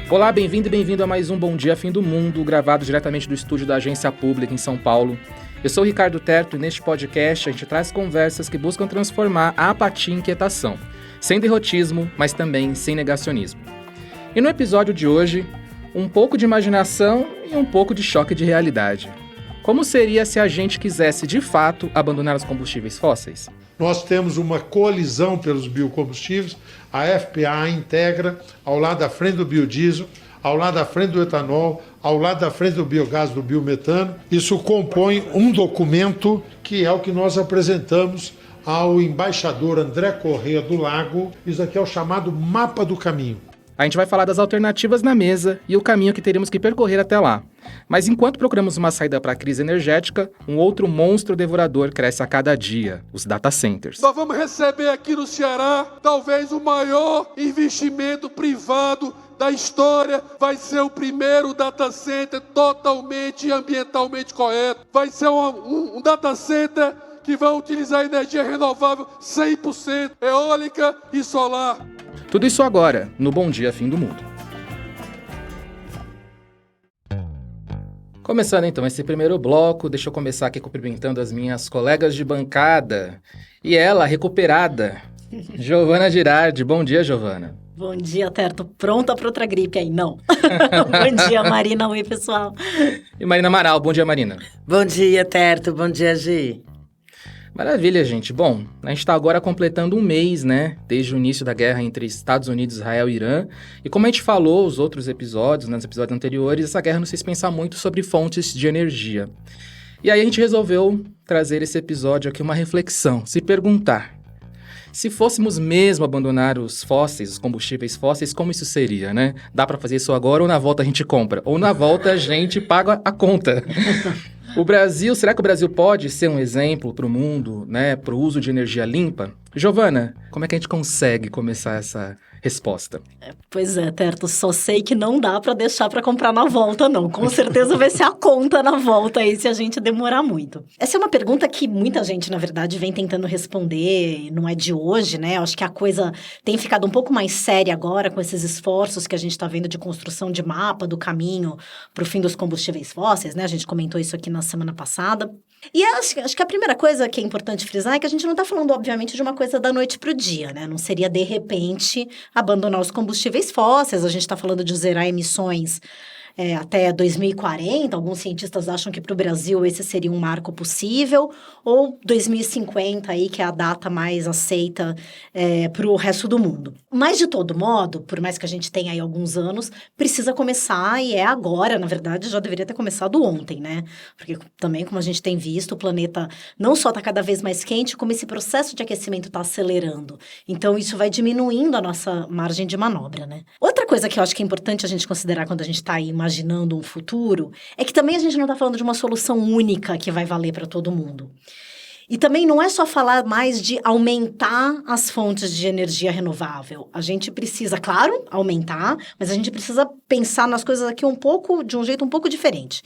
Olá, bem-vindo e bem-vindo a mais um Bom Dia Fim do Mundo, gravado diretamente do estúdio da Agência Pública em São Paulo. Eu sou o Ricardo Terto e neste podcast a gente traz conversas que buscam transformar a apatia em inquietação, sem derrotismo, mas também sem negacionismo. E no episódio de hoje, um pouco de imaginação e um pouco de choque de realidade. Como seria se a gente quisesse, de fato, abandonar os combustíveis fósseis? Nós temos uma coalizão pelos biocombustíveis, a FPA integra, ao lado da frente do biodiesel, ao lado da frente do etanol, ao lado da frente do biogás, do biometano. Isso compõe um documento que é o que nós apresentamos ao embaixador André Corrêa do Lago. Isso aqui é o chamado Mapa do Caminho. A gente vai falar das alternativas na mesa e o caminho que teríamos que percorrer até lá. Mas enquanto procuramos uma saída para a crise energética, um outro monstro devorador cresce a cada dia, os data centers. Nós vamos receber aqui no Ceará talvez o maior investimento privado da história. Vai ser o primeiro data center totalmente ambientalmente correto. Vai ser um data center que vai utilizar energia renovável 100%, eólica e solar. Tudo isso agora, no Bom Dia Fim do Mundo. Começando então esse primeiro bloco, deixa eu começar aqui cumprimentando as minhas colegas de bancada. E ela, recuperada, Giovana Girardi. Bom dia, Giovana. Bom dia, Terto. Pronta para outra gripe aí? Não. Bom dia, Marina. Oi, pessoal. E Marina Amaral. Bom dia, Marina. Bom dia, Terto. Bom dia, Gi. Maravilha, gente. Bom, a gente está agora completando um mês, né? Desde o início da guerra entre Estados Unidos, Israel e Irã. E como a gente falou nos outros episódios, nos episódios anteriores, essa guerra nos fez pensar muito sobre fontes de energia. E aí a gente resolveu trazer esse episódio aqui uma reflexão, se perguntar: se fôssemos mesmo abandonar os fósseis, os combustíveis fósseis, como isso seria, né? Dá para fazer isso agora ou na volta a gente compra? Ou na volta a gente paga a conta? O Brasil, será que o Brasil pode ser um exemplo para o mundo, né, para o uso de energia limpa? Giovana, como é que a gente consegue começar essa resposta? Pois é, Terto, só sei que não dá para deixar para comprar na volta, não. Com certeza vai ser a conta na volta aí se a gente demorar muito. Essa é uma pergunta que muita gente, na verdade, vem tentando responder, não é de hoje, né? Eu acho que a coisa tem ficado um pouco mais séria agora com esses esforços que a gente está vendo de construção de mapa do caminho para o fim dos combustíveis fósseis, né? A gente comentou isso aqui na semana passada. E acho que a primeira coisa que é importante frisar é que a gente não está falando, obviamente, de uma coisa da noite para o dia, né? Não seria, de repente, abandonar os combustíveis fósseis. A gente está falando de zerar emissões até 2040. Alguns cientistas acham que para o Brasil esse seria um marco possível, ou 2050 aí, que é a data mais aceita para o resto do mundo. Mas, de todo modo, por mais que a gente tenha aí alguns anos, precisa começar, e é agora, na verdade, já deveria ter começado ontem, né? Porque também, como a gente tem visto, o planeta não só está cada vez mais quente, como esse processo de aquecimento está acelerando. Então, isso vai diminuindo a nossa margem de manobra, né? Outra coisa que eu acho que é importante a gente considerar quando a gente está aí imaginando um futuro, é que também a gente não está falando de uma solução única que vai valer para todo mundo. E também não é só falar mais de aumentar as fontes de energia renovável. A gente precisa, claro, aumentar, mas a gente precisa pensar nas coisas aqui de um jeito um pouco diferente.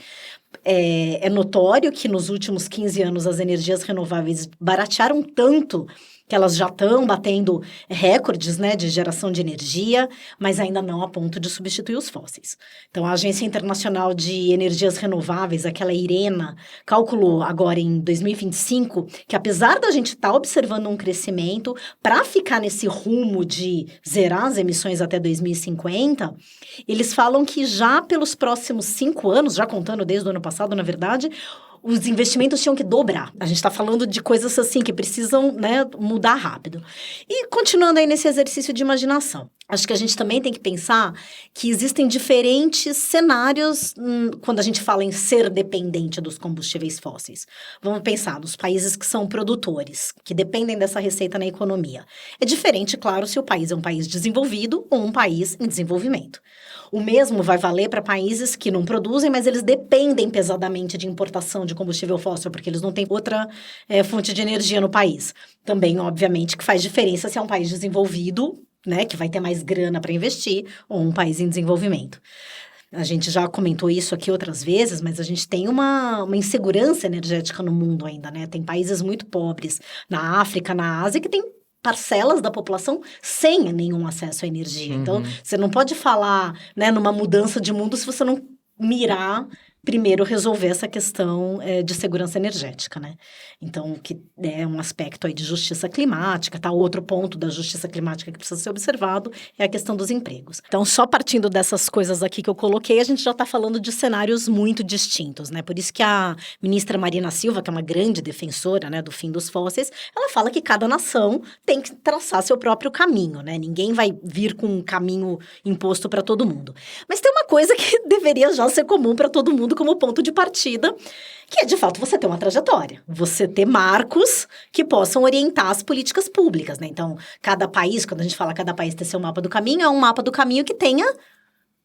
É notório que nos últimos 15 anos as energias renováveis baratearam tanto que elas já estão batendo recordes, né, de geração de energia, mas ainda não a ponto de substituir os fósseis. Então, a Agência Internacional de Energias Renováveis, aquela IRENA, calculou agora em 2025 que, apesar da gente estar observando um crescimento, para ficar nesse rumo de zerar as emissões até 2050, eles falam que já pelos próximos 5 anos, já contando desde o ano passado, na verdade, os investimentos tinham que dobrar. A gente está falando de coisas assim que precisam, né, mudar rápido. E continuando aí nesse exercício de imaginação, acho que a gente também tem que pensar que existem diferentes cenários quando a gente fala em ser dependente dos combustíveis fósseis. Vamos pensar nos países que são produtores, que dependem dessa receita na economia. É diferente, claro, se o país é um país desenvolvido ou um país em desenvolvimento. O mesmo vai valer para países que não produzem, mas eles dependem pesadamente de importação de combustível fóssil, porque eles não têm outra fonte de energia no país. Também, obviamente, que faz diferença se é um país desenvolvido, né, que vai ter mais grana para investir, ou um país em desenvolvimento. A gente já comentou isso aqui outras vezes, mas a gente tem uma insegurança energética no mundo ainda, né? Tem países muito pobres na África, na Ásia, que tem parcelas da população sem nenhum acesso à energia. Então, você não pode falar, né, numa mudança de mundo se você não mirar primeiro resolver essa questão de segurança energética, né? Então, que é um aspecto aí de justiça climática, tá? Outro ponto da justiça climática que precisa ser observado é a questão dos empregos. Então, só partindo dessas coisas aqui que eu coloquei, a gente já está falando de cenários muito distintos, né? Por isso que a ministra Marina Silva, que é uma grande defensora, né, do fim dos fósseis, ela fala que cada nação tem que traçar seu próprio caminho, né? Ninguém vai vir com um caminho imposto para todo mundo. Mas tem uma coisa que deveria já ser comum para todo mundo como ponto de partida, que é, de fato, você ter uma trajetória. Você ter marcos que possam orientar as políticas públicas, né? Então, cada país, quando a gente fala cada país ter seu mapa do caminho, é um mapa do caminho que tenha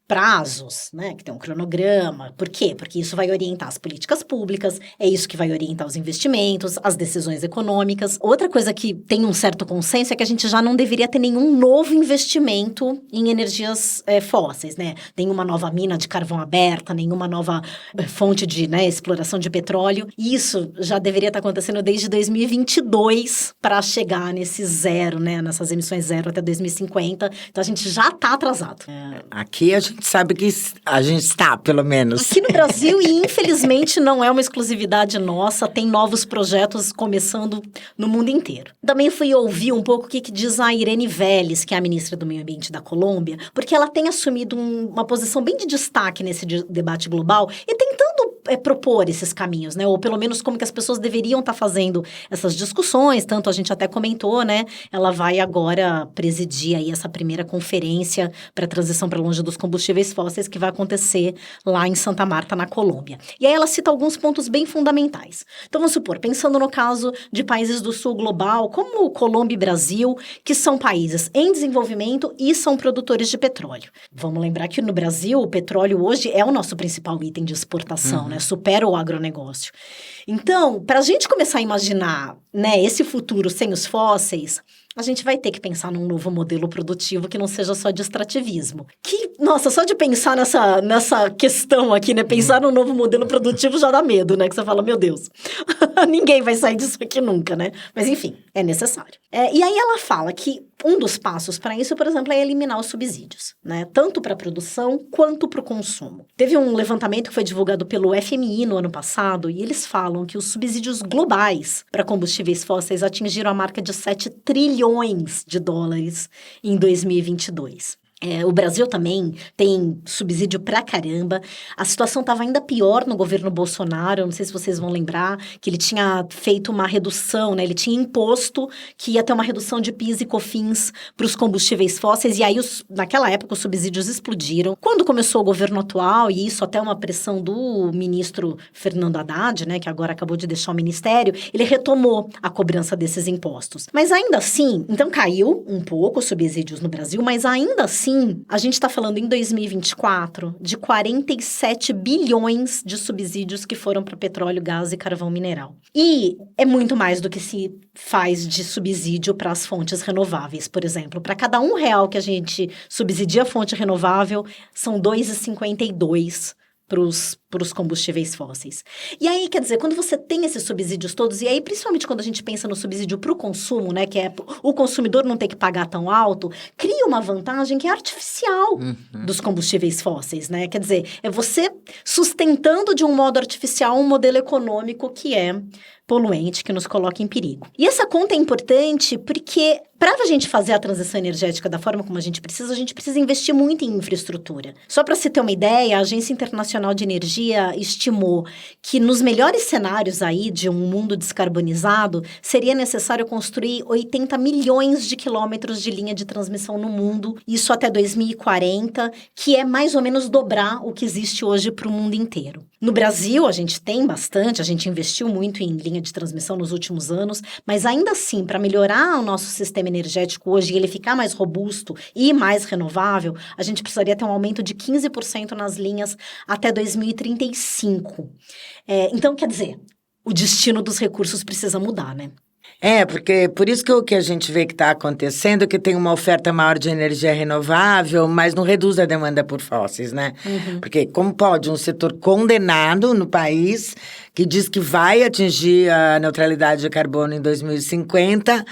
prazos, né? Que tem um cronograma. Por quê? Porque isso vai orientar as políticas públicas, é isso que vai orientar os investimentos, as decisões econômicas. Outra coisa que tem um certo consenso é que a gente já não deveria ter nenhum novo investimento em energias fósseis, né? Nenhuma nova mina de carvão aberta, nenhuma nova fonte de, né, exploração de petróleo. Isso já deveria estar acontecendo desde 2022 para chegar nesse zero, né? Nessas emissões zero até 2050. Então, a gente já está atrasado. Aqui a gente sabe que a gente está, pelo menos. Aqui no Brasil, e infelizmente não é uma exclusividade nossa, tem novos projetos começando no mundo inteiro. Também fui ouvir um pouco o que diz a Irene Vélez, que é a ministra do Meio Ambiente da Colômbia, porque ela tem assumido uma posição bem de destaque nesse debate global e tentando propor esses caminhos, né? Ou pelo menos como que as pessoas deveriam estar fazendo essas discussões, tanto a gente até comentou, né? Ela vai agora presidir aí essa primeira conferência para a transição para longe dos combustíveis fósseis que vai acontecer lá em Santa Marta, na Colômbia. E aí ela cita alguns pontos bem fundamentais. Então, vamos supor, pensando no caso de países do sul global, como Colômbia e Brasil, que são países em desenvolvimento e são produtores de petróleo. Vamos lembrar que no Brasil, o petróleo hoje é o nosso principal item de exportação, né? Supera o agronegócio. Então, para a gente começar a imaginar, né, esse futuro sem os fósseis, a gente vai ter que pensar num novo modelo produtivo que não seja só de extrativismo. Que, nossa, só de pensar nessa questão aqui, né? Pensar num novo modelo produtivo já dá medo, né? Que você fala, meu Deus, ninguém vai sair disso aqui nunca, né? Mas, enfim, é necessário. E aí ela fala que um dos passos para isso, por exemplo, é eliminar os subsídios, né? Tanto para a produção quanto para o consumo. Teve um levantamento que foi divulgado pelo FMI no ano passado e eles falam que os subsídios globais para combustíveis fósseis atingiram a marca de 7 trilhões de dólares em 2022. O Brasil também tem subsídio pra caramba. A situação estava ainda pior no governo Bolsonaro. Eu não sei se vocês vão lembrar que ele tinha feito uma redução, né? Ele tinha imposto que ia ter uma redução de PIS e COFINS para os combustíveis fósseis. E aí, naquela época, os subsídios explodiram. Quando começou o governo atual, e isso até uma pressão do ministro Fernando Haddad, né? Que agora acabou de deixar o ministério, ele retomou a cobrança desses impostos. Mas ainda assim, então caiu um pouco os subsídios no Brasil, mas ainda assim, a gente está falando em 2024 de 47 bilhões de subsídios que foram para petróleo, gás e carvão mineral. E é muito mais do que se faz de subsídio para as fontes renováveis, por exemplo. Para cada R$1 que a gente subsidia a fonte renovável, são R$2,52 para os combustíveis fósseis. E aí, quer dizer, quando você tem esses subsídios todos, e aí principalmente quando a gente pensa no subsídio para o consumo, né, que é o consumidor não ter que pagar tão alto, cria uma vantagem que é artificial dos combustíveis fósseis, né? Quer dizer, é você sustentando de um modo artificial um modelo econômico que é poluente, que nos coloca em perigo. E essa conta é importante porque para a gente fazer a transição energética da forma como a gente precisa investir muito em infraestrutura. Só para se ter uma ideia, a Agência Internacional de Energia estimou que nos melhores cenários aí de um mundo descarbonizado, seria necessário construir 80 milhões de quilômetros de linha de transmissão no mundo, isso até 2040, que é mais ou menos dobrar o que existe hoje para o mundo inteiro. No Brasil, a gente tem bastante, a gente investiu muito em linha de transmissão nos últimos anos, mas ainda assim, para melhorar o nosso sistema energético hoje e ele ficar mais robusto e mais renovável, a gente precisaria ter um aumento de 15% nas linhas até 2035. Então, quer dizer, o destino dos recursos precisa mudar, né? Porque por isso que o que a gente vê que está acontecendo é que tem uma oferta maior de energia renovável, mas não reduz a demanda por fósseis, né? Porque como pode um setor condenado no país que diz que vai atingir a neutralidade de carbono em 2050,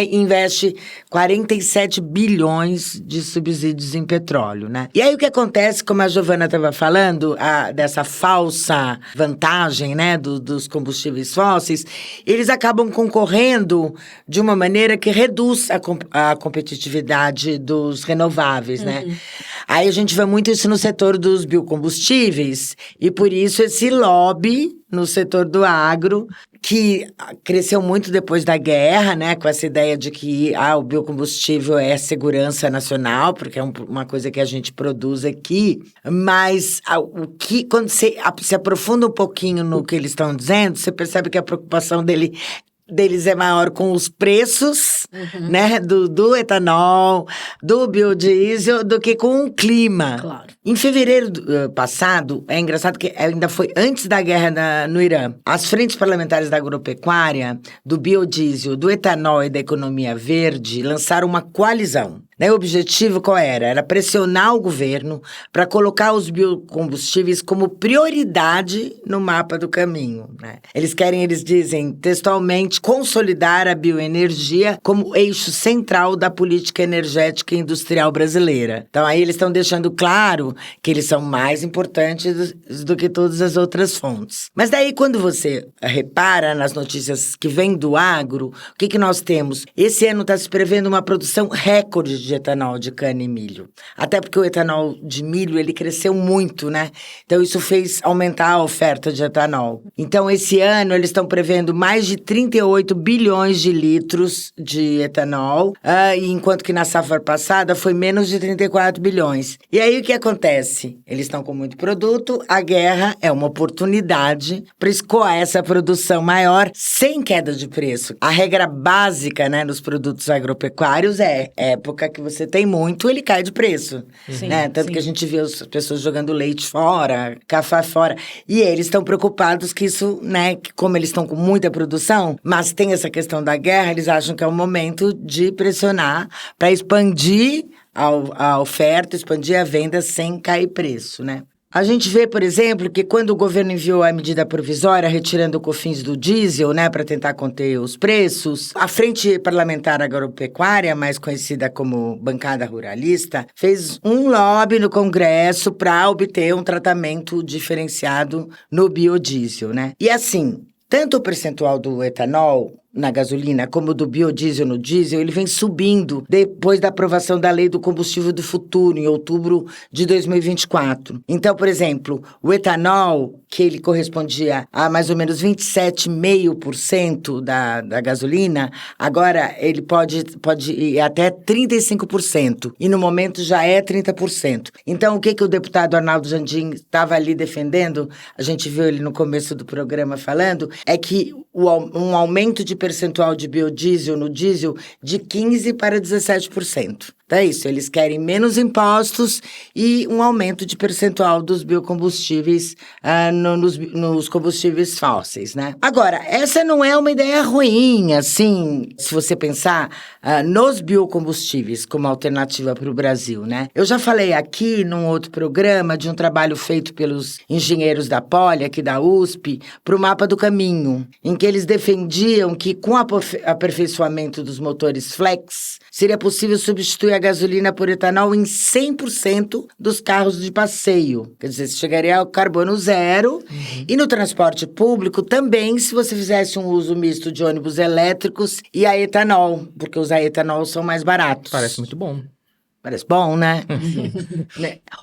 investe 47 bilhões de subsídios em petróleo, né? E aí o que acontece, como a Giovana estava falando, dessa falsa vantagem, né, dos combustíveis fósseis, eles acabam concorrendo de uma maneira que reduz a competitividade dos renováveis, né? Aí a gente vê muito isso no setor dos biocombustíveis, e por isso esse lobby no setor do agro, que cresceu muito depois da guerra, né, com essa ideia de que o biocombustível é segurança nacional, porque é uma coisa que a gente produz aqui, mas quando você se aprofunda um pouquinho no que eles estão dizendo, você percebe que a preocupação deles é maior com os preços, né, do etanol, do biodiesel, do que com o clima. Claro. Em fevereiro passado, é engraçado que ainda foi antes da guerra no Irã, as frentes parlamentares da agropecuária, do biodiesel, do etanol e da economia verde lançaram uma coalizão. O objetivo qual era? Era pressionar o governo para colocar os biocombustíveis como prioridade no mapa do caminho, né? Eles dizem textualmente, consolidar a bioenergia como eixo central da política energética e industrial brasileira. Então aí eles estão deixando claro que eles são mais importantes do que todas as outras fontes. Mas daí quando você repara nas notícias que vêm do agro, o que nós temos? Esse ano está se prevendo uma produção recorde de etanol de cana e milho. Até porque o etanol de milho, ele cresceu muito, né? Então, isso fez aumentar a oferta de etanol. Então, esse ano, eles estão prevendo mais de 38 bilhões de litros de etanol, enquanto que na safra passada foi menos de 34 bilhões. E aí, o que acontece? Eles estão com muito produto, a guerra é uma oportunidade para escoar essa produção maior sem queda de preço. A regra básica, né, nos produtos agropecuários é época que você tem muito, ele cai de preço. Sim, né? Tanto que a gente vê as pessoas jogando leite fora, café fora. E eles estão preocupados que isso, né, que como eles estão com muita produção, mas tem essa questão da guerra, eles acham que é o momento de pressionar para expandir a oferta, expandir a venda sem cair preço, né? A gente vê, por exemplo, que quando o governo enviou a medida provisória retirando o COFINS do diesel, né, para tentar conter os preços, a Frente Parlamentar Agropecuária, mais conhecida como Bancada Ruralista, fez um lobby no Congresso para obter um tratamento diferenciado no biodiesel, né? E assim, tanto o percentual do etanol na gasolina, como do biodiesel no diesel, ele vem subindo depois da aprovação da Lei do Combustível do Futuro, em outubro de 2024. Então, por exemplo, o etanol, que ele correspondia a mais ou menos 27,5% da gasolina, agora ele pode ir até 35%, e no momento já é 30%. Então, o que o deputado Arnaldo Jandim estava ali defendendo, a gente viu ele no começo do programa falando, é que um aumento de percentual de biodiesel no diesel de 15% para 17%. Então é isso, eles querem menos impostos e um aumento de percentual dos biocombustíveis nos combustíveis fósseis, né? Agora, essa não é uma ideia ruim, assim, se você pensar nos biocombustíveis como alternativa para o Brasil, né? Eu já falei aqui num outro programa de um trabalho feito pelos engenheiros da Poli, aqui da USP, para o Mapa do Caminho, em que eles defendiam que com o aperfeiçoamento dos motores flex, seria possível substituir a gasolina por etanol em 100% dos carros de passeio. Quer dizer, você chegaria ao carbono zero. E no transporte público também, se você fizesse um uso misto de ônibus elétricos e a etanol, porque os a etanol são mais baratos. Parece muito bom. Parece bom, né?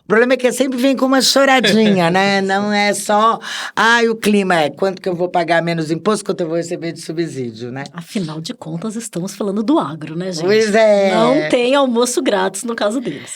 O problema é que sempre vem com uma choradinha, né? Não é só, o clima quanto que eu vou pagar menos imposto, quanto eu vou receber de subsídio, né? Afinal de contas, estamos falando do agro, né, gente? Pois é. Não tem almoço grátis no caso deles.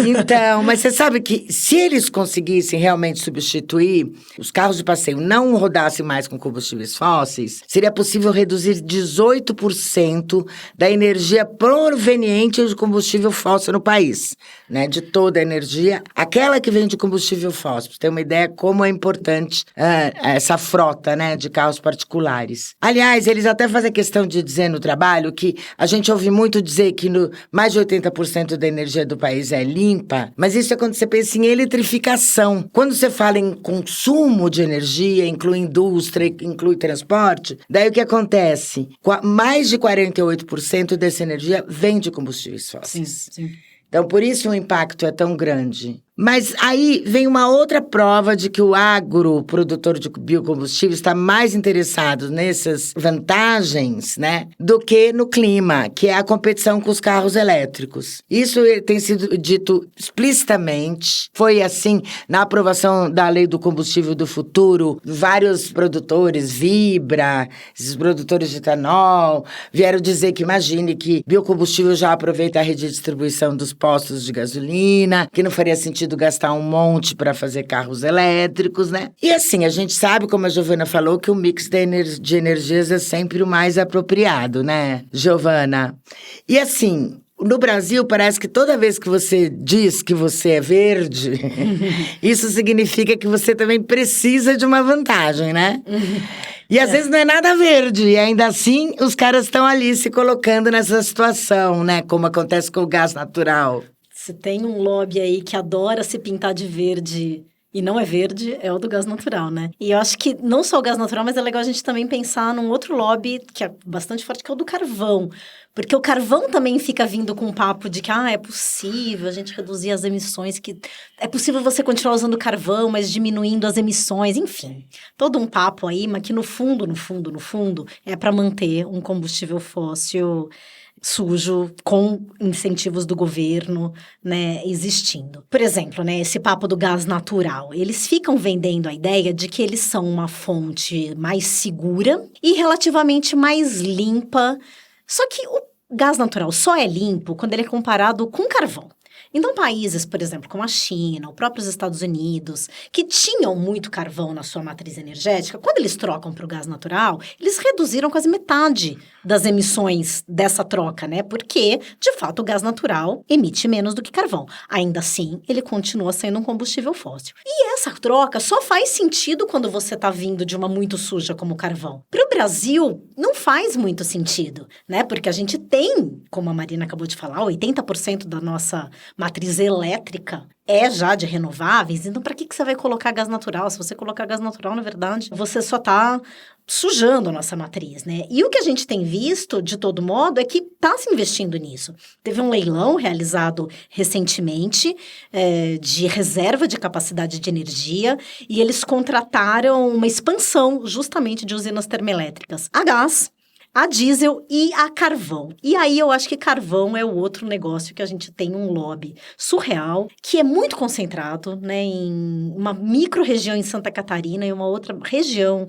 Então, mas você sabe que se eles conseguissem realmente substituir, os carros de passeio não rodassem mais com combustíveis fósseis, seria possível reduzir 18% da energia proveniente de combustível fóssil no país, né? De toda a energia, aquela que vem de combustível fóssil. Pra você ter uma ideia como é importante essa frota, né, de carros particulares. Aliás, eles até fazem questão de dizer no trabalho que a gente ouve muito dizer que mais de 80% da energia do país é limpa, mas isso é quando você pensa em eletrificação. Quando você fala em consumo de energia, inclui indústria, inclui transporte, daí o que acontece? Mais de 48% dessa energia vem de combustíveis fósseis. Sim. Então, por isso o impacto é tão grande. Mas aí vem uma outra prova de que o agro, produtor de biocombustíveis, está mais interessado nessas vantagens, né, do que no clima, que é a competição com os carros elétricos. Isso tem sido dito explicitamente. Foi assim, na aprovação da Lei do Combustível do Futuro, vários produtores, Vibra, esses produtores de etanol, vieram dizer que imagine que biocombustível já aproveita a rede de distribuição dos postos de gasolina, que não faria sentido gastar um monte para fazer carros elétricos, né? E assim, a gente sabe, como a Giovana falou, que o mix de energias é sempre o mais apropriado, né, Giovana? E assim, no Brasil, parece que toda vez que você diz que você é verde, isso significa que você também precisa de uma vantagem, né? E às vezes não é nada verde, e ainda assim os caras estão ali se colocando nessa situação, né? Como acontece com o gás natural. Se tem um lobby aí que adora se pintar de verde e não é verde, é o do gás natural, né? E eu acho que não só o gás natural, mas é legal a gente também pensar num outro lobby que é bastante forte, que é o do carvão. Porque o carvão também fica vindo com um papo de que é possível a gente reduzir as emissões, que é possível você continuar usando carvão, mas diminuindo as emissões, enfim. Todo um papo aí, mas que no fundo, é para manter um combustível fóssil sujo, com incentivos do governo, né, existindo. Por exemplo, né, esse papo do gás natural. Eles ficam vendendo a ideia de que eles são uma fonte mais segura e relativamente mais limpa. Só que o gás natural só é limpo quando ele é comparado com carvão. Então, países, por exemplo, como a China, os próprios Estados Unidos, que tinham muito carvão na sua matriz energética, quando eles trocam para o gás natural, eles reduziram quase metade das emissões dessa troca, né? Porque, de fato, o gás natural emite menos do que carvão. Ainda assim, ele continua sendo um combustível fóssil. E essa troca só faz sentido quando você está vindo de uma muito suja como o carvão. Para o Brasil, não faz muito sentido, né? Porque a gente tem, como a Marina acabou de falar, 80% da nossa matriz elétrica é já de renováveis, então para que você vai colocar gás natural? Se você colocar gás natural, na verdade, você só está sujando a nossa matriz, né? E o que a gente tem visto, de todo modo, é que está se investindo nisso. Teve um leilão realizado recentemente de reserva de capacidade de energia e eles contrataram uma expansão justamente de usinas termoelétricas a gás, a diesel e a carvão. E aí eu acho que carvão é o outro negócio que a gente tem um lobby surreal, que é muito concentrado, né, em uma micro-região em Santa Catarina e uma outra região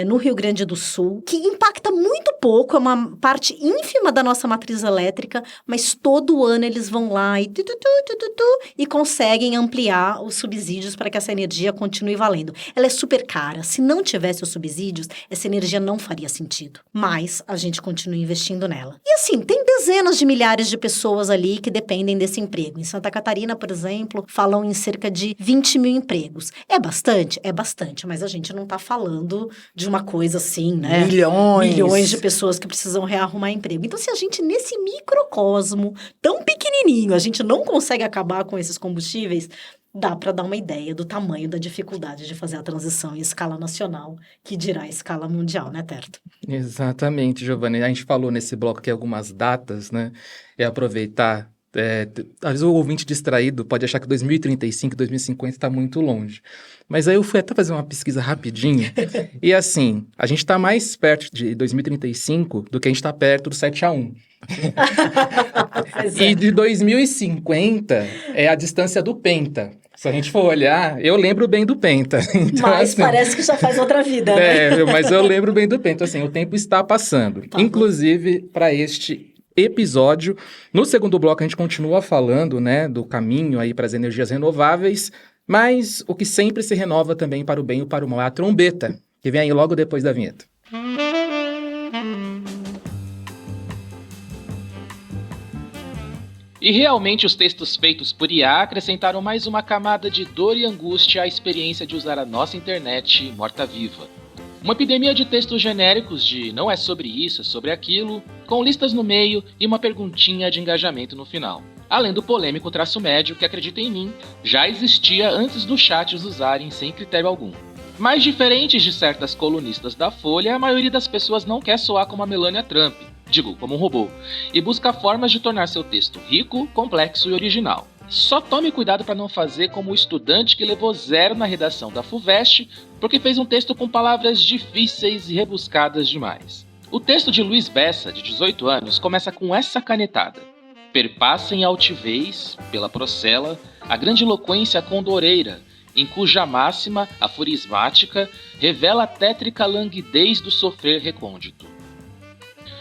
no Rio Grande do Sul, que impacta muito pouco, é uma parte ínfima da nossa matriz elétrica, mas todo ano eles vão lá e conseguem ampliar os subsídios para que essa energia continue valendo. Ela é super cara. Se não tivesse os subsídios, essa energia não faria sentido. Mas a gente continua investindo nela. E assim, tem dezenas de milhares de pessoas ali que dependem desse emprego. Em Santa Catarina, por exemplo, falam em cerca de 20 mil empregos. É bastante? É bastante, mas a gente não tá falando de uma coisa assim, né? Milhões de pessoas que precisam rearrumar emprego. Então, se a gente, nesse microcosmo tão pequenininho, a gente não consegue acabar com esses combustíveis, dá para dar uma ideia do tamanho da dificuldade de fazer a transição em escala nacional, que dirá em escala mundial, né, Terto? Exatamente, Giovanni. A gente falou nesse bloco aqui algumas datas, né? É aproveitar. Às vezes o ouvinte distraído pode achar que 2035, 2050 está muito longe. Mas aí eu fui até fazer uma pesquisa rapidinho. E assim, a gente está mais perto de 2035 do que a gente está perto do 7-1. E de 2050 é a distância do Penta. Se a gente for olhar, eu lembro bem do Penta. Então, mas assim, parece que já faz outra vida, né? Mas eu lembro bem do Penta. Assim, o tempo está passando. Tá. Inclusive, para este episódio, no segundo bloco a gente continua falando, né, do caminho aí para as energias renováveis, mas o que sempre se renova também para o bem e para o mal é a trombeta, que vem aí logo depois da vinheta. E realmente os textos feitos por IA acrescentaram mais uma camada de dor e angústia à experiência de usar a nossa internet morta-viva. Uma epidemia de textos genéricos de não é sobre isso, é sobre aquilo, com listas no meio e uma perguntinha de engajamento no final. Além do polêmico traço médio que, acredita em mim, já existia antes dos chats usarem sem critério algum. Mas diferentes de certas colunistas da Folha, a maioria das pessoas não quer soar como a Melania Trump, digo, como um robô, e busca formas de tornar seu texto rico, complexo e original. Só tome cuidado para não fazer como o estudante que levou 0 na redação da FUVEST porque fez um texto com palavras difíceis e rebuscadas demais. O texto de Luiz Bessa, de 18 anos, começa com essa canetada. Perpassa em altivez, pela procela, a grandiloquência condoreira, em cuja máxima, aforismática, revela a tétrica languidez do sofrer recôndito.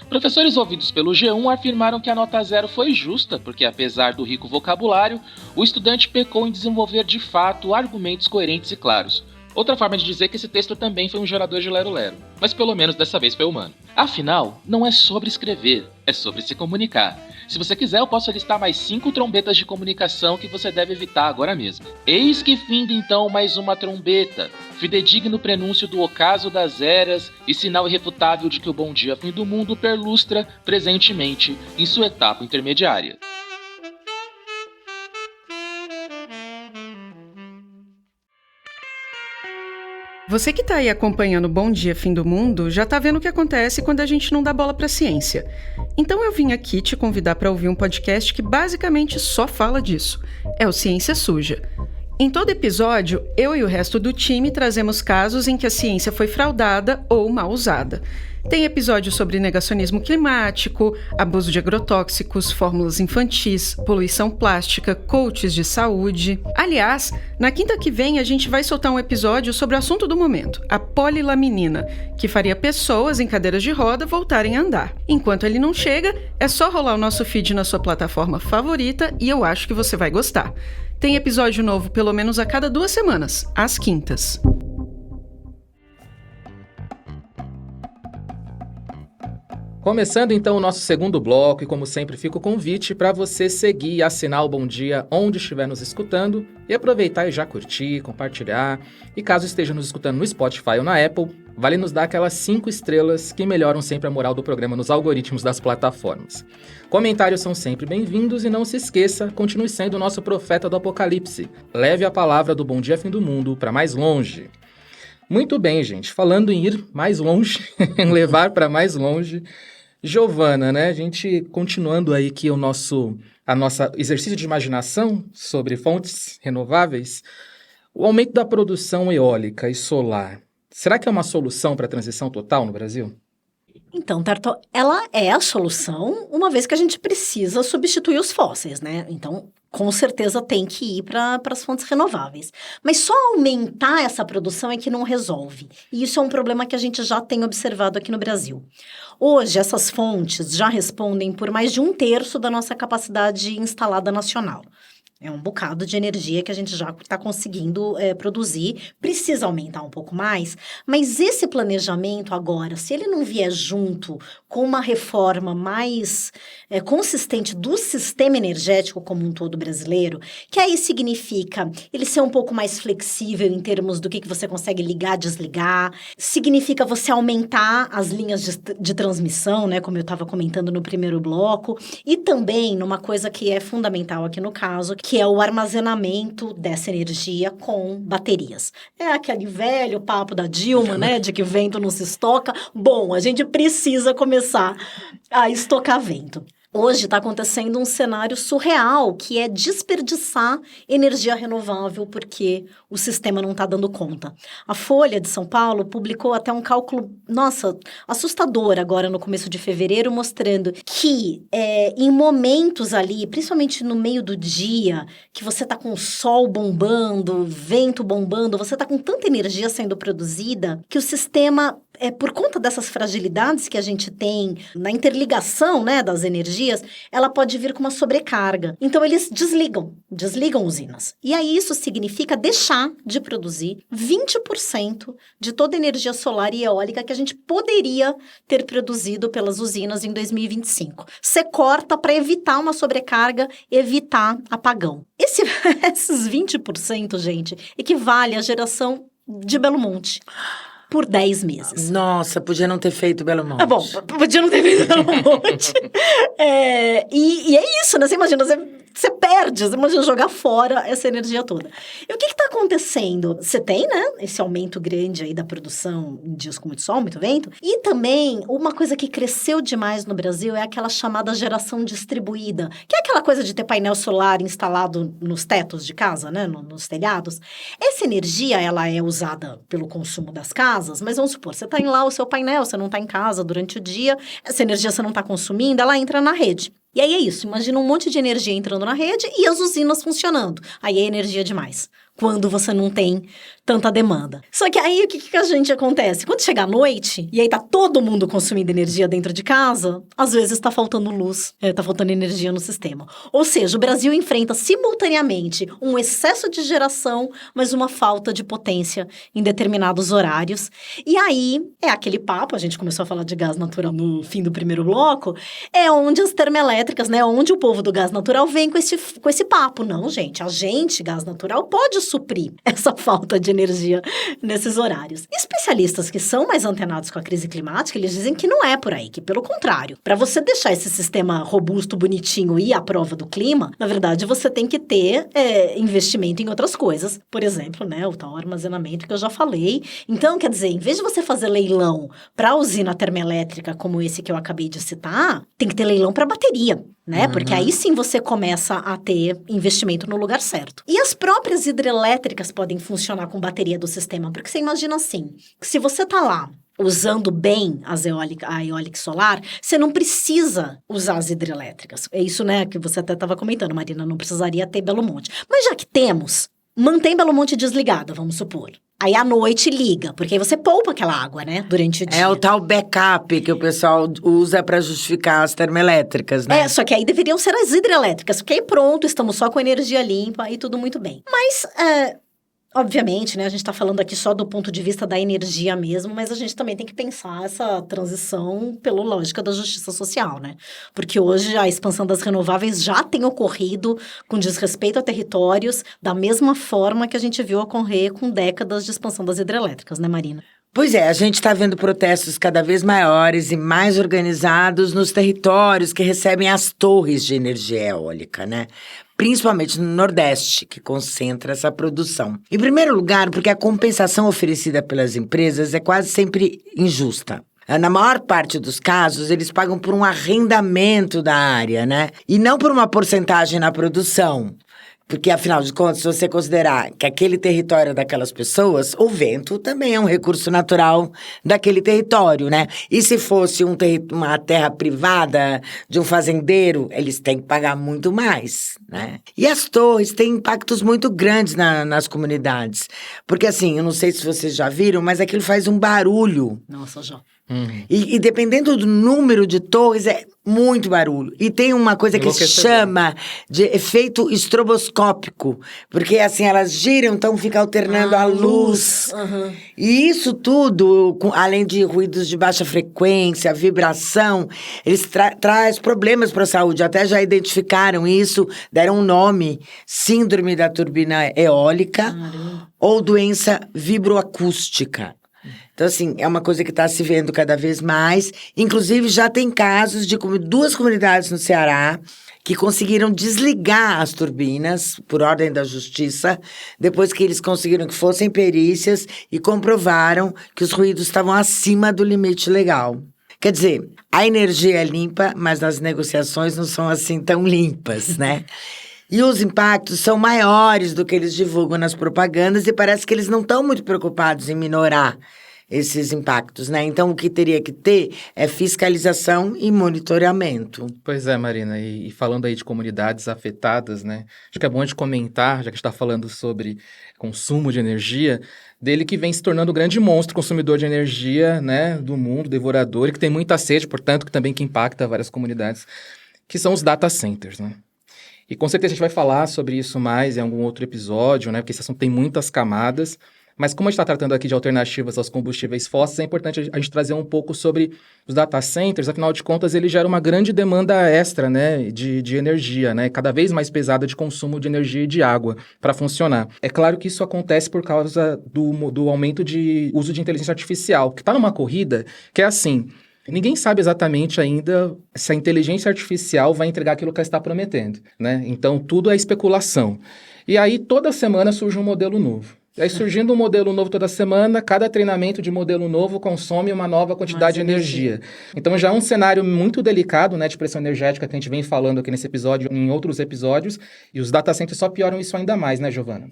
Professores ouvidos pelo G1 afirmaram que a nota 0 foi justa, porque apesar do rico vocabulário, o estudante pecou em desenvolver de fato argumentos coerentes e claros. Outra forma de dizer que esse texto também foi um gerador de lero-lero, mas pelo menos dessa vez foi humano. Afinal, não é sobre escrever, é sobre se comunicar. Se você quiser, eu posso listar mais 5 trombetas de comunicação que você deve evitar agora mesmo. Eis que finda então mais uma trombeta, fidedigno prenúncio do ocaso das eras e sinal irrefutável de que o bom dia fim do mundo perlustra presentemente em sua etapa intermediária. Você que tá aí acompanhando Bom Dia Fim do Mundo já tá vendo o que acontece quando a gente não dá bola pra ciência. Então eu vim aqui te convidar para ouvir um podcast que basicamente só fala disso. É o Ciência Suja. Em todo episódio, eu e o resto do time trazemos casos em que a ciência foi fraudada ou mal usada. Tem episódios sobre negacionismo climático, abuso de agrotóxicos, fórmulas infantis, poluição plástica, coaches de saúde. Aliás, na quinta que vem a gente vai soltar um episódio sobre o assunto do momento, a polilaminina, que faria pessoas em cadeiras de roda voltarem a andar. Enquanto ele não chega, é só rolar o nosso feed na sua plataforma favorita e eu acho que você vai gostar. Tem episódio novo pelo menos a cada 2 semanas, às quintas. Começando então o nosso segundo bloco, e como sempre fica o convite para você seguir e assinar o Bom Dia onde estiver nos escutando e aproveitar e já curtir, compartilhar. E caso esteja nos escutando no Spotify ou na Apple, vale nos dar aquelas 5 estrelas que melhoram sempre a moral do programa nos algoritmos das plataformas. Comentários são sempre bem-vindos e não se esqueça, continue sendo o nosso profeta do apocalipse. Leve a palavra do Bom Dia Fim do Mundo para mais longe. Muito bem, gente. Falando em ir mais longe, em levar para mais longe... Giovana, né? A gente continuando aí aqui a nossa exercício de imaginação sobre fontes renováveis, o aumento da produção eólica e solar, será que é uma solução para a transição total no Brasil? Então, Tarto, ela é a solução, uma vez que a gente precisa substituir os fósseis, né? Então, com certeza tem que ir para as fontes renováveis. Mas só aumentar essa produção é que não resolve. E isso é um problema que a gente já tem observado aqui no Brasil. Hoje, essas fontes já respondem por mais de 1/3 da nossa capacidade instalada nacional. É um bocado de energia que a gente já está conseguindo produzir. Precisa aumentar um pouco mais, mas esse planejamento agora, se ele não vier junto com uma reforma mais consistente do sistema energético como um todo brasileiro, que aí significa ele ser um pouco mais flexível em termos do que você consegue ligar, desligar, significa você aumentar as linhas de transmissão, né, como eu estava comentando no primeiro bloco, e também numa coisa que é fundamental aqui no caso, que é o armazenamento dessa energia com baterias. É aquele velho papo da Dilma, né, de que vento não se estoca. Bom, a gente precisa começar a estocar vento. Hoje está acontecendo um cenário surreal, que é desperdiçar energia renovável porque o sistema não está dando conta. A Folha de São Paulo publicou até um cálculo, assustador agora no começo de fevereiro, mostrando que em momentos ali, principalmente no meio do dia, que você está com o sol bombando, vento bombando, você está com tanta energia sendo produzida, que o sistema... por conta dessas fragilidades que a gente tem na interligação, né, das energias, ela pode vir com uma sobrecarga. Então, eles desligam usinas. E aí, isso significa deixar de produzir 20% de toda a energia solar e eólica que a gente poderia ter produzido pelas usinas em 2025. Você corta para evitar uma sobrecarga, evitar apagão. Esses 20%, gente, equivale à geração de Belo Monte. por 10 meses. Nossa, podia não ter feito Belo Monte. Ah, bom, podia não ter feito Belo Monte. E é isso, né? Você imagina, você perde, você imagina jogar fora essa energia toda. E o que está acontecendo? Você tem, né, esse aumento grande aí da produção em dias com muito sol, muito vento. E também, uma coisa que cresceu demais no Brasil é aquela chamada geração distribuída, que é aquela coisa de ter painel solar instalado nos tetos de casa, né, nos telhados. Essa energia, ela é usada pelo consumo das casas, mas vamos supor, você está em lá o seu painel, você não está em casa durante o dia, essa energia você não está consumindo, ela entra na rede. E aí é isso, imagina um monte de energia entrando na rede e as usinas funcionando. Aí é energia demais, quando você não tem tanta demanda. Só que aí o que a gente acontece? Quando chega a noite, e aí tá todo mundo consumindo energia dentro de casa, às vezes tá faltando luz, tá faltando energia no sistema. Ou seja, o Brasil enfrenta simultaneamente um excesso de geração, mas uma falta de potência em determinados horários. E aí é aquele papo, a gente começou a falar de gás natural no fim do primeiro bloco, é onde as termoelétricas, né, onde o povo do gás natural vem com esse papo. Não, gente, gás natural pode suprir essa falta de energia nesses horários. Especialistas que são mais antenados com a crise climática, eles dizem que não é por aí, que pelo contrário, para você deixar esse sistema robusto, bonitinho e à prova do clima, na verdade você tem que ter investimento em outras coisas, por exemplo, né, o tal armazenamento que eu já falei. Então, quer dizer, em vez de você fazer leilão para usina termoelétrica como esse que eu acabei de citar, tem que ter leilão para bateria, né? Porque aí sim você começa a ter investimento no lugar certo. E as próprias hidrelétricas podem funcionar com bateria do sistema, porque você imagina assim, que se você tá lá usando bem a eólica solar, você não precisa usar as hidrelétricas. É isso, né, que você até estava comentando, Marina, não precisaria ter Belo Monte. Mas já que temos, mantém Belo Monte desligada, vamos supor. Aí à noite liga, porque aí você poupa aquela água, né, durante o dia. É o tal backup que o pessoal usa para justificar as termoelétricas, né? Só que aí deveriam ser as hidrelétricas, porque aí pronto, estamos só com energia limpa e tudo muito bem. Mas, obviamente, né, a gente está falando aqui só do ponto de vista da energia mesmo, mas a gente também tem que pensar essa transição pela lógica da justiça social, né? Porque hoje a expansão das renováveis já tem ocorrido com desrespeito a territórios, da mesma forma que a gente viu ocorrer com décadas de expansão das hidrelétricas, né, Marina? Pois é, a gente está vendo protestos cada vez maiores e mais organizados nos territórios que recebem as torres de energia eólica, né? Principalmente no Nordeste, que concentra essa produção. Em primeiro lugar, porque a compensação oferecida pelas empresas é quase sempre injusta. Na maior parte dos casos, eles pagam por um arrendamento da área, né? E não por uma porcentagem na produção. Porque, afinal de contas, se você considerar que aquele território é daquelas pessoas, o vento também é um recurso natural daquele território, né? E se fosse uma terra privada de um fazendeiro, eles têm que pagar muito mais, né? E as torres têm impactos muito grandes nas comunidades. Porque, assim, eu não sei se vocês já viram, mas aquilo faz um barulho. Nossa, já. E dependendo do número de torres, é muito barulho. E tem uma coisa que se chama de efeito estroboscópico. Porque, assim, elas giram, então fica alternando a luz. E isso tudo, além de ruídos de baixa frequência, vibração, eles traz problemas para a saúde. Até já identificaram isso, deram um nome, síndrome da turbina eólica ou doença vibroacústica. Então, assim, é uma coisa que está se vendo cada vez mais. Inclusive, já tem casos de 2 comunidades no Ceará que conseguiram desligar as turbinas, por ordem da justiça, depois que eles conseguiram que fossem perícias e comprovaram que os ruídos estavam acima do limite legal. Quer dizer, a energia é limpa, mas as negociações não são assim tão limpas, né? E os impactos são maiores do que eles divulgam nas propagandas e parece que eles não estão muito preocupados em minorar esses impactos, né? Então, o que teria que ter é fiscalização e monitoramento. Pois é, Marina, e falando aí de comunidades afetadas, né? Acho que é bom a gente comentar, já que a gente está falando sobre consumo de energia, dele que vem se tornando o grande monstro consumidor de energia, né? Do mundo, devorador, e que tem muita sede, portanto, que também impacta várias comunidades, que são os data centers, né? E com certeza a gente vai falar sobre isso mais em algum outro episódio, né? Porque esse assunto tem muitas camadas. Mas como a gente está tratando aqui de alternativas aos combustíveis fósseis, é importante a gente trazer um pouco sobre os data centers. Afinal de contas, ele gera uma grande demanda extra, né, de energia, né, cada vez mais pesada de consumo de energia e de água para funcionar. É claro que isso acontece por causa do aumento de uso de inteligência artificial, que está numa corrida que é assim... Ninguém sabe exatamente ainda se a inteligência artificial vai entregar aquilo que ela está prometendo, né? Então, tudo é especulação. E aí, toda semana surge um modelo novo. E aí, surgindo um modelo novo toda semana, cada treinamento de modelo novo consome uma nova quantidade de energia. Então, já é um cenário muito delicado, né, de pressão energética que a gente vem falando aqui nesse episódio, em outros episódios, e os data centers só pioram isso ainda mais, né, Giovana?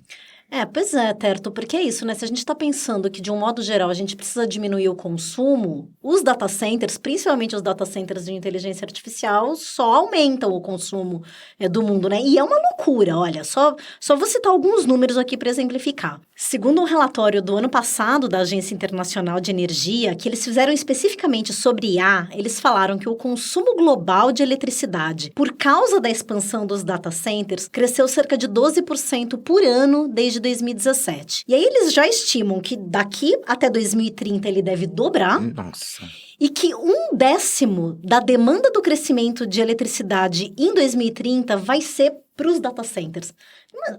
Pois é, Terto, porque é isso, né? Se a gente está pensando que, de um modo geral, a gente precisa diminuir o consumo, os data centers, principalmente os data centers de inteligência artificial, só aumentam o consumo do mundo, né? E é uma loucura, olha, só vou citar alguns números aqui para exemplificar. Segundo um relatório do ano passado da Agência Internacional de Energia, que eles fizeram especificamente sobre IA, eles falaram que o consumo global de eletricidade, por causa da expansão dos data centers, cresceu cerca de 12% por ano desde 2017. E aí eles já estimam que daqui até 2030 ele deve dobrar. Nossa. E que 1/10 da demanda do crescimento de eletricidade em 2030 vai ser para os data centers.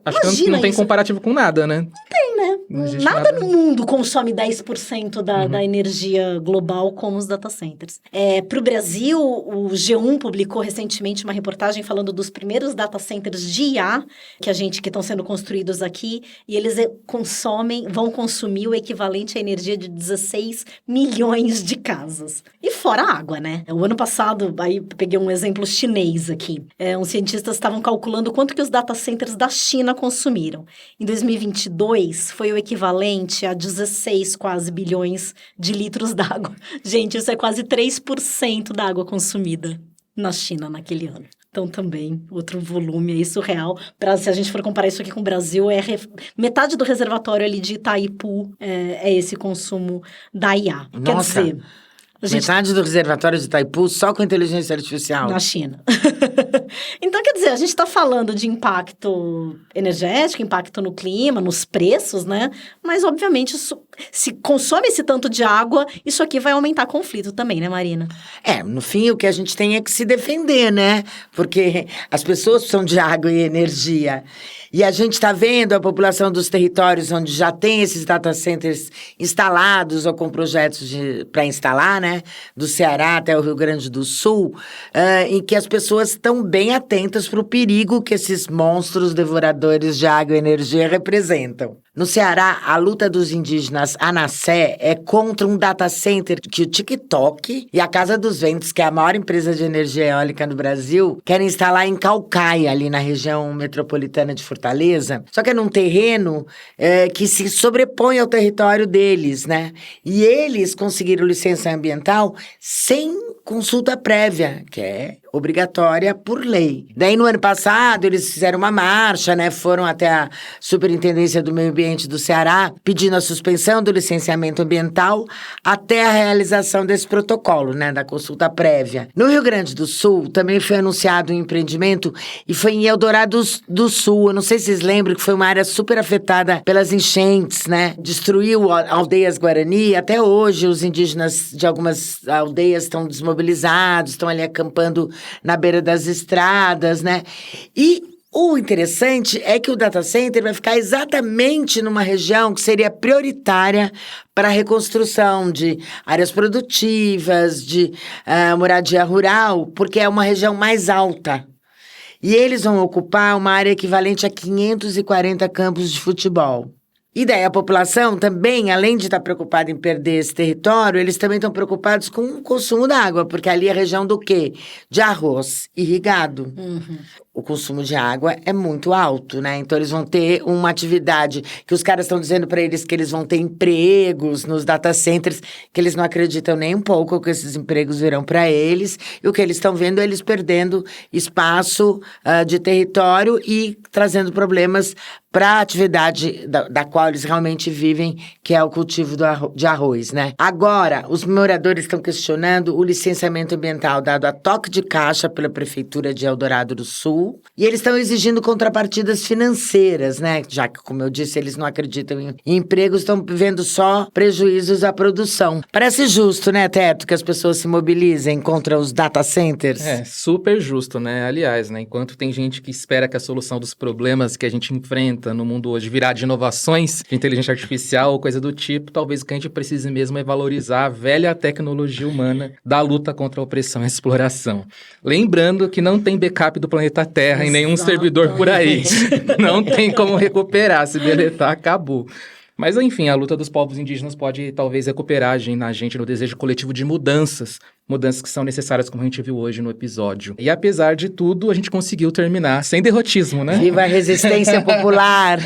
Acho que não tem comparativo com nada, né? Não tem, né? Nada no mundo consome 10% da energia global como os data centers. Para o Brasil, o G1 publicou recentemente uma reportagem falando dos primeiros data centers de IA que estão sendo construídos aqui, e eles vão consumir o equivalente à energia de 16 milhões de casas. E fora a água, né? O ano passado, aí peguei um exemplo chinês aqui. Uns cientistas estavam calculando quanto que os data centers da China consumiram. Em 2022, foi o equivalente a 16 quase bilhões de litros d'água. Gente, isso é quase 3% da água consumida na China naquele ano. Então, também, outro volume aí surreal. Se a gente for comparar isso aqui com o Brasil, metade do reservatório ali de Itaipu é esse consumo da IA. Nossa. Quer dizer... Metade do reservatório de Itaipu só com inteligência artificial. Na China. Então, quer dizer, a gente está falando de impacto energético, impacto no clima, nos preços, né? Mas, obviamente, se consome esse tanto de água, isso aqui vai aumentar conflito também, né, Marina? No fim, o que a gente tem é que se defender, né? Porque as pessoas precisam de água e energia. E a gente está vendo a população dos territórios onde já tem esses data centers instalados ou com projetos para instalar, né? Do Ceará até o Rio Grande do Sul, em que as pessoas estão bem atentas para o perigo que esses monstros devoradores de água e energia representam. No Ceará, a luta dos indígenas Anassé é contra um data center que o TikTok e a Casa dos Ventos, que é a maior empresa de energia eólica no Brasil, querem instalar em Caucaia, ali na região metropolitana de Fortaleza. Só que é num terreno que se sobrepõe ao território deles, né? E eles conseguiram licença ambiental sem consulta prévia, que é obrigatória por lei. Daí, no ano passado, eles fizeram uma marcha, né? Foram até a Superintendência do Meio Ambiente do Ceará, pedindo a suspensão do licenciamento ambiental até a realização desse protocolo, né? Da consulta prévia. No Rio Grande do Sul, também foi anunciado um empreendimento e foi em Eldorado do Sul. Eu não sei se vocês lembram que foi uma área super afetada pelas enchentes, né? Destruiu aldeias Guarani. Até hoje, os indígenas de algumas aldeias estão desmobilizados, estão ali acampando na beira das estradas, né? E o interessante é que o data center vai ficar exatamente numa região que seria prioritária para a reconstrução de áreas produtivas, de moradia rural, porque é uma região mais alta. E eles vão ocupar uma área equivalente a 540 campos de futebol. E daí a população também, além de estar preocupada em perder esse território, eles também estão preocupados com o consumo da água, porque ali é a região do quê? De arroz irrigado. Uhum. O consumo de água é muito alto, né? Então, eles vão ter uma atividade que os caras estão dizendo para eles que eles vão ter empregos nos data centers, que eles não acreditam nem um pouco que esses empregos virão para eles. E o que eles estão vendo é eles perdendo espaço de território e trazendo problemas para a atividade da qual eles realmente vivem, que é o cultivo de arroz, né? Agora, os moradores estão questionando o licenciamento ambiental dado a toque de caixa pela Prefeitura de Eldorado do Sul, Sul, e eles estão exigindo contrapartidas financeiras, né? Já que, como eu disse, eles não acreditam em empregos, estão vendo só prejuízos à produção. Parece justo, né, Teto, que as pessoas se mobilizem contra os data centers? É, super justo, né? Aliás, né, enquanto tem gente que espera que a solução dos problemas que a gente enfrenta no mundo hoje virá de inovações de inteligência artificial ou coisa do tipo, talvez o que a gente precise mesmo é valorizar a velha tecnologia humana da luta contra a opressão e a exploração. Lembrando que não tem backup do planeta Terra em nenhum servidor por aí. Não tem como recuperar, se deletar, acabou. Mas, enfim, a luta dos povos indígenas pode, talvez, recuperar na gente no desejo coletivo de mudanças que são necessárias, como a gente viu hoje no episódio. E, apesar de tudo, a gente conseguiu terminar sem derrotismo, né? Viva a resistência popular!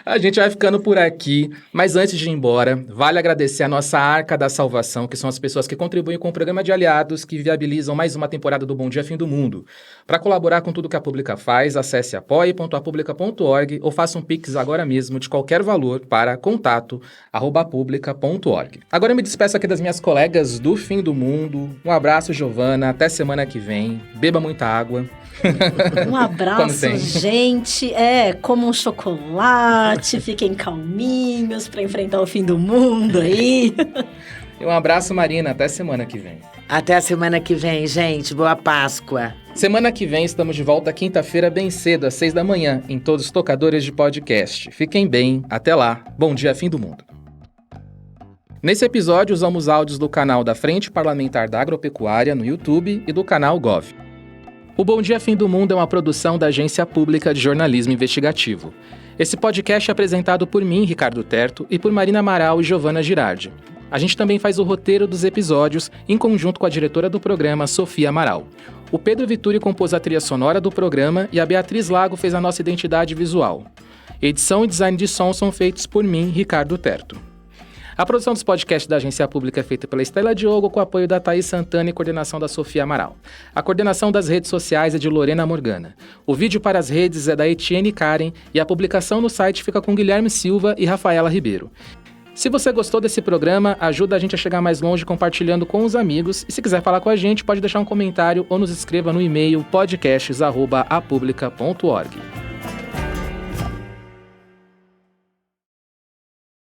A gente vai ficando por aqui, mas antes de ir embora, vale agradecer a nossa Arca da Salvação, que são as pessoas que contribuem com o programa de aliados, que viabilizam mais uma temporada do Bom Dia Fim do Mundo. Para colaborar com tudo que a Pública faz, acesse apoie.apublica.org ou faça um pix agora mesmo de qualquer valor para contato@publica.org. Agora eu me despeço aqui das minhas colegas do Fim do Mundo. Um abraço, Giovana. Até semana que vem. Beba muita água. Um abraço, gente. Comam um chocolate, fiquem calminhos para enfrentar o fim do mundo aí. E um abraço, Marina. Até semana que vem. Até a semana que vem, gente. Boa Páscoa. Semana que vem estamos de volta quinta-feira bem cedo, às 6 da manhã, em todos os tocadores de podcast. Fiquem bem. Até lá. Bom dia, Fim do Mundo. Nesse episódio, usamos áudios do canal da Frente Parlamentar da Agropecuária no YouTube e do canal Gov. O Bom Dia Fim do Mundo é uma produção da Agência Pública de Jornalismo Investigativo. Esse podcast é apresentado por mim, Ricardo Terto, e por Marina Amaral e Giovana Girardi. A gente também faz o roteiro dos episódios em conjunto com a diretora do programa, Sofia Amaral. O Pedro Vituri compôs a trilha sonora do programa e a Beatriz Lago fez a nossa identidade visual. Edição e design de som são feitos por mim, Ricardo Terto. A produção dos podcasts da Agência Pública é feita pela Estela Diogo, com apoio da Thaís Santana e coordenação da Sofia Amaral. A coordenação das redes sociais é de Lorena Morgana. O vídeo para as redes é da Etienne Karen e a publicação no site fica com Guilherme Silva e Rafaela Ribeiro. Se você gostou desse programa, ajuda a gente a chegar mais longe compartilhando com os amigos. E se quiser falar com a gente, pode deixar um comentário ou nos escreva no e-mail podcasts@apublica.org.